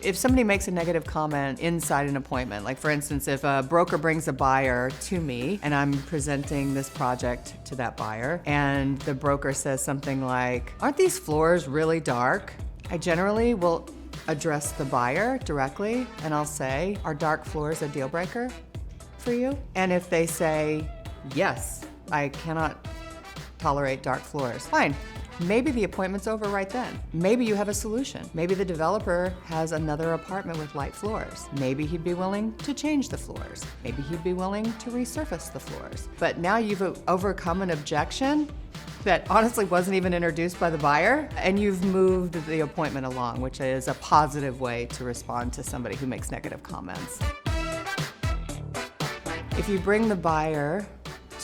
If somebody makes a negative comment inside an appointment, like for instance, if a broker brings a buyer to me and I'm presenting this project to that buyer and the broker says something like, "Aren't these floors really dark?" I generally will address the buyer directly and I'll say, "Are dark floors a deal breaker for you?" And if they say, "Yes, I cannot tolerate dark floors," fine. Maybe the appointment's over right then. Maybe you have a solution. Maybe the developer has another apartment with light floors. Maybe he'd be willing to change the floors. Maybe he'd be willing to resurface the floors. But now you've overcome an objection that honestly wasn't even introduced by the buyer, and you've moved the appointment along, which is a positive way to respond to somebody who makes negative comments. If you bring the buyer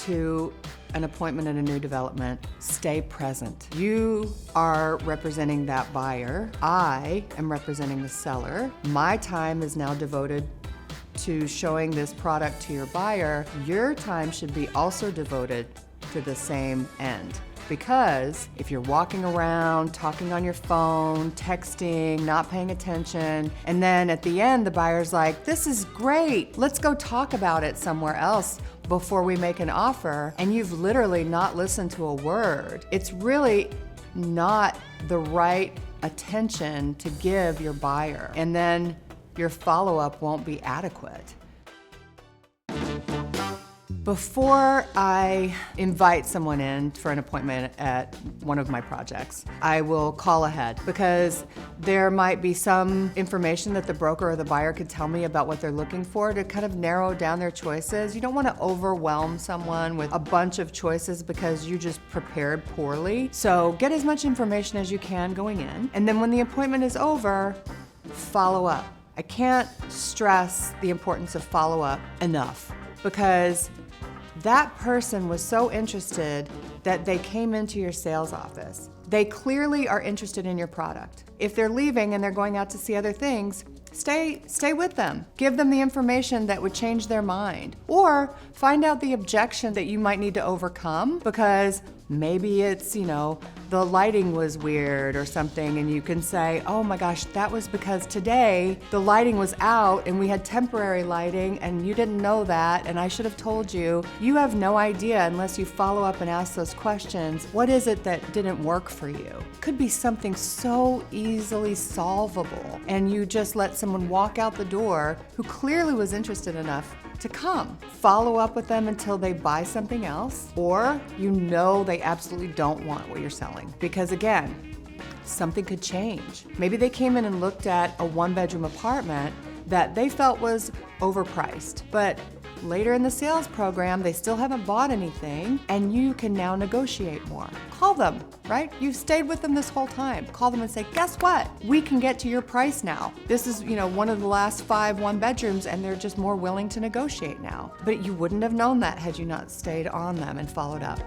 to an appointment in a new development, stay present. You are representing that buyer. I am representing the seller. My time is now devoted to showing this product to your buyer. Your time should be also devoted to the same end. Because if you're walking around, talking on your phone, texting, not paying attention, and then at the end the buyer's like, "This is great, let's go talk about it somewhere else before we make an offer," and you've literally not listened to a word, it's really not the right attention to give your buyer. And then your follow-up won't be adequate. Before I invite someone in for an appointment at one of my projects, I will call ahead because there might be some information that the broker or the buyer could tell me about what they're looking for to kind of narrow down their choices. You don't want to overwhelm someone with a bunch of choices because you just prepared poorly. So get as much information as you can going in, and then when the appointment is over, follow up. I can't stress the importance of follow-up enough because that person was so interested that they came into your sales office. They clearly are interested in your product. If they're leaving and they're going out to see other things, stay with them. Give them the information that would change their mind. Or find out the objection that you might need to overcome because maybe it's, the lighting was weird or something, and you can say, "Oh my gosh, that was because today the lighting was out and we had temporary lighting and you didn't know that and I should have told you." You have no idea unless you follow up and ask those questions. What is it that didn't work for you? Could be something so easily solvable, and you just let someone walk out the door who clearly was interested enough to come. Follow up with them until they buy something else, or they absolutely don't want what you're selling. Because again, something could change. Maybe they came in and looked at a one-bedroom apartment that they felt was overpriced, but later in the sales program, they still haven't bought anything, and you can now negotiate more. Call them, right? You've stayed with them this whole time. Call them and say, "Guess what? We can get to your price now. This is, one of the last 5 one-bedrooms, and they're just more willing to negotiate now." But you wouldn't have known that had you not stayed on them and followed up.